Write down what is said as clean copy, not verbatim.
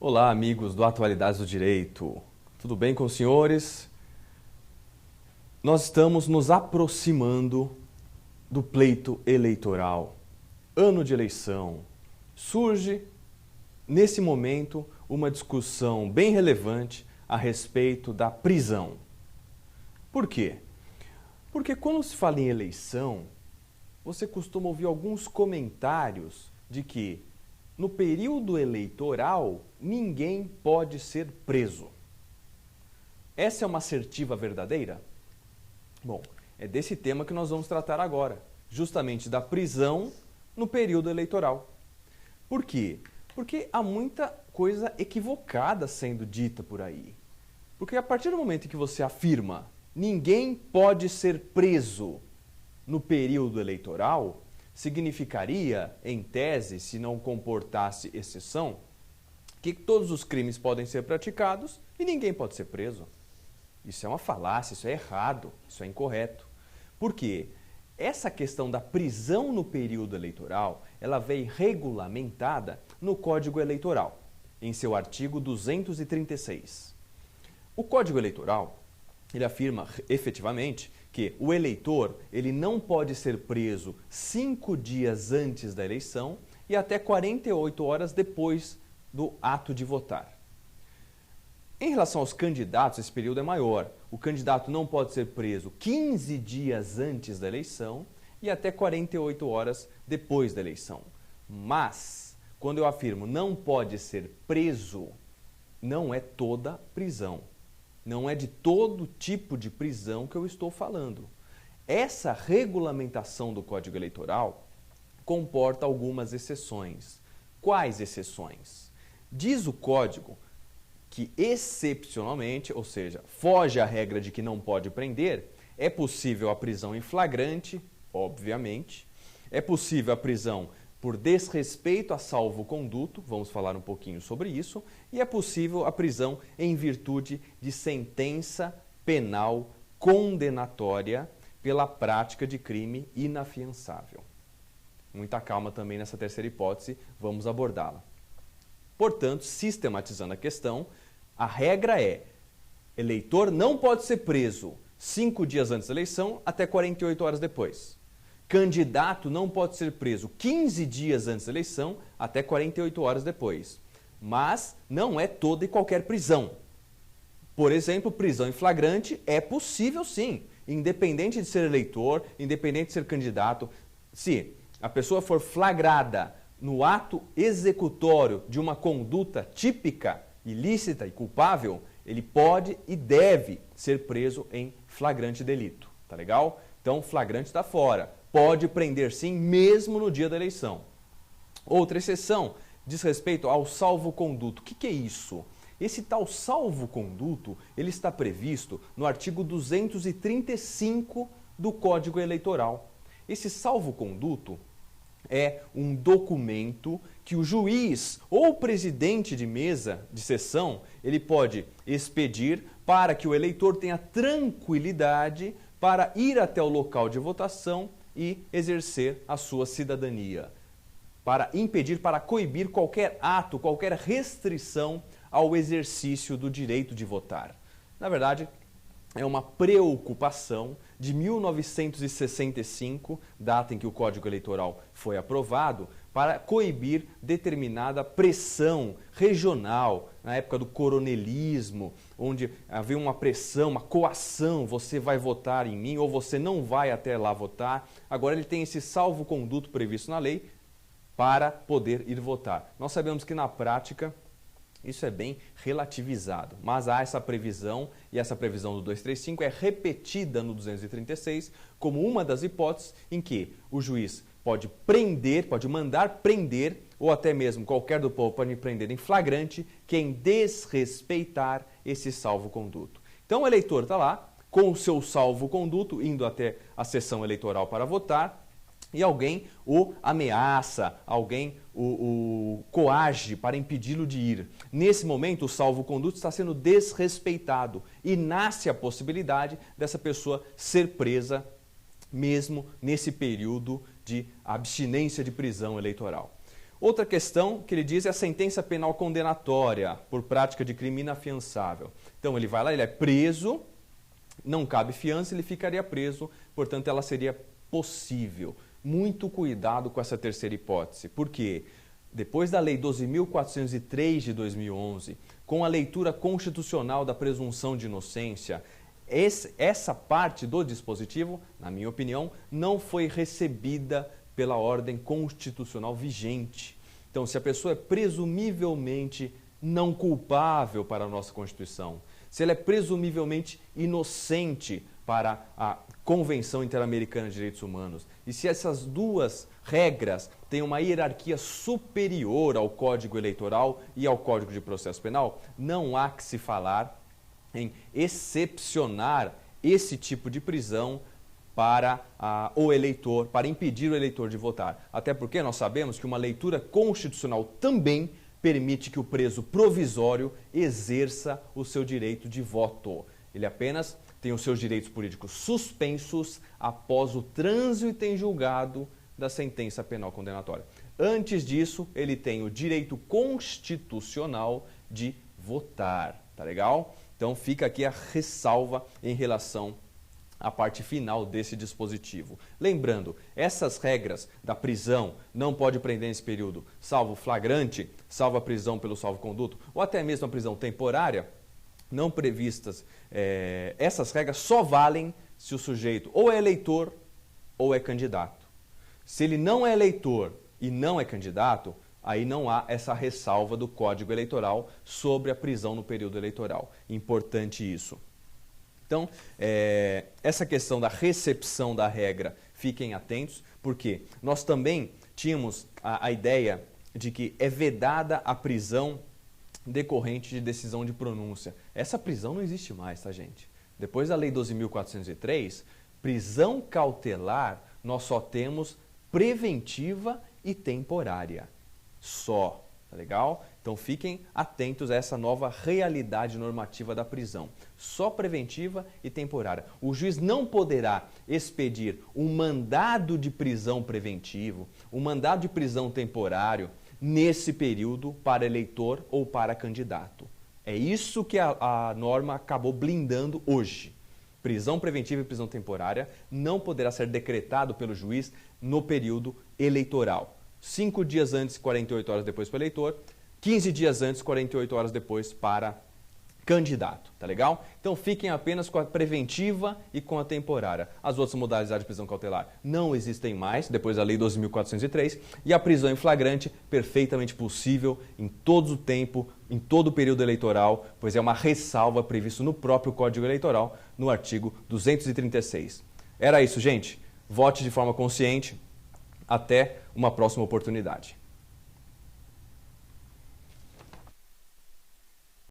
Olá, amigos do Atualidades do Direito. Tudo bem com os senhores? Nós estamos nos aproximando do pleito eleitoral. Ano de eleição. Surge, nesse momento, uma discussão bem relevante a respeito da prisão. Por quê? Porque quando se fala em eleição, você costuma ouvir alguns comentários de que no período eleitoral ninguém pode ser preso. Essa é uma assertiva verdadeira? Bom, é desse tema que nós vamos tratar agora, justamente da prisão no período eleitoral. Por quê? Porque há muita coisa equivocada sendo dita por aí. Porque a partir do momento em que você afirma ninguém pode ser preso no período eleitoral, significaria, em tese, se não comportasse exceção, que todos os crimes podem ser praticados e ninguém pode ser preso. Isso é uma falácia, isso é errado, isso é incorreto. Por quê? Essa questão da prisão no período eleitoral, ela vem regulamentada no Código Eleitoral, em seu artigo 236. O Código Eleitoral, ele afirma efetivamente que o eleitor ele não pode ser preso 5 dias antes da eleição e até 48 horas depois do ato de votar. Em relação aos candidatos, esse período é maior. O candidato não pode ser preso 15 dias antes da eleição e até 48 horas depois da eleição. Mas, quando eu afirmo não pode ser preso, não é toda prisão. Não é de todo tipo de prisão que eu estou falando. Essa regulamentação do Código Eleitoral comporta algumas exceções. Quais exceções? Diz o Código que, excepcionalmente, ou seja, foge à regra de que não pode prender, é possível a prisão em flagrante, obviamente, é possível a prisão por desrespeito a salvo-conduto, vamos falar um pouquinho sobre isso, e é possível a prisão em virtude de sentença penal condenatória pela prática de crime inafiançável. Muita calma também nessa terceira hipótese, vamos abordá-la. Portanto, sistematizando a questão, a regra é: eleitor não pode ser preso 5 dias antes da eleição até 48 horas depois. Candidato não pode ser preso 15 dias antes da eleição até 48 horas depois. Mas não é toda e qualquer prisão. Por exemplo, prisão em flagrante é possível sim, independente de ser eleitor, independente de ser candidato. Se a pessoa for flagrada no ato executório de uma conduta típica, ilícita e culpável, ele pode e deve ser preso em flagrante delito. Tá legal? Então, flagrante está fora. Pode prender sim, mesmo no dia da eleição. Outra exceção diz respeito ao salvo-conduto. O que é isso? Esse tal salvo-conduto, ele está previsto no artigo 235 do Código Eleitoral. Esse salvo-conduto é um documento que o juiz ou o presidente de mesa de sessão, ele pode expedir para que o eleitor tenha tranquilidade para ir até o local de votação e exercer a sua cidadania, para impedir, para coibir qualquer ato, qualquer restrição ao exercício do direito de votar. Na verdade, é uma preocupação de 1965, data em que o Código Eleitoral foi aprovado, para coibir determinada pressão regional, na época do coronelismo, onde havia uma pressão, uma coação, você vai votar em mim ou você não vai até lá votar. Agora ele tem esse salvo-conduto previsto na lei para poder ir votar. Nós sabemos que na prática isso é bem relativizado, mas há essa previsão, e essa previsão do 235 é repetida no 236 como uma das hipóteses em que o juiz pode prender, pode mandar prender, ou até mesmo qualquer do povo pode prender em flagrante quem desrespeitar esse salvo-conduto. Então o eleitor está lá com o seu salvo-conduto, indo até a sessão eleitoral para votar, e alguém o ameaça, alguém o coage para impedi-lo de ir. Nesse momento, o salvo-conduto está sendo desrespeitado e nasce a possibilidade dessa pessoa ser presa mesmo nesse período de abstinência de prisão eleitoral. Outra questão que ele diz é a sentença penal condenatória por prática de crime inafiançável. Então ele vai lá, ele é preso, não cabe fiança, ele ficaria preso, portanto ela seria possível. Muito cuidado com essa terceira hipótese. Por quê? Depois da Lei 12.403 de 2011, com a leitura constitucional da presunção de inocência, essa parte do dispositivo, na minha opinião, não foi recebida pela ordem constitucional vigente. Então, se a pessoa é presumivelmente não culpável para a nossa Constituição, se ela é presumivelmente inocente para a Convenção Interamericana de Direitos Humanos, e se essas duas regras têm uma hierarquia superior ao Código Eleitoral e ao Código de Processo Penal, não há que se falar em excepcionar esse tipo de prisão para o eleitor, para impedir o eleitor de votar. Até porque nós sabemos que uma leitura constitucional também permite que o preso provisório exerça o seu direito de voto. Ele apenas tem os seus direitos políticos suspensos após o trânsito em julgado da sentença penal condenatória. Antes disso, ele tem o direito constitucional de votar, tá legal? Então fica aqui a ressalva em relação à parte final desse dispositivo. Lembrando, essas regras da prisão, não pode prender nesse período, salvo flagrante, salvo a prisão pelo salvo-conduto, ou até mesmo a prisão temporária, não previstas, essas regras só valem se o sujeito ou é eleitor ou é candidato. Se ele não é eleitor e não é candidato, aí não há essa ressalva do Código Eleitoral sobre a prisão no período eleitoral. Importante isso. Então, essa questão da recepção da regra, fiquem atentos, porque nós também tínhamos a ideia de que é vedada a prisão decorrente de decisão de pronúncia. Essa prisão não existe mais, tá, gente? Depois da Lei 12.403, prisão cautelar, nós só temos preventiva e temporária. Só, tá legal? Então fiquem atentos a essa nova realidade normativa da prisão. Só preventiva e temporária. O juiz não poderá expedir um mandado de prisão preventivo, um mandado de prisão temporário nesse período para eleitor ou para candidato. É isso que a norma acabou blindando hoje. Prisão preventiva e prisão temporária não poderá ser decretado pelo juiz no período eleitoral. 5 dias antes, 48 horas depois para o eleitor, 15 dias antes, 48 horas depois para candidato, tá legal? Então fiquem apenas com a preventiva e com a temporária. As outras modalidades de prisão cautelar não existem mais, depois da Lei 12.403, e a prisão em flagrante, perfeitamente possível em todo o tempo, em todo o período eleitoral, pois é uma ressalva prevista no próprio Código Eleitoral, no artigo 236. Era isso, gente. Vote de forma consciente. Até uma próxima oportunidade.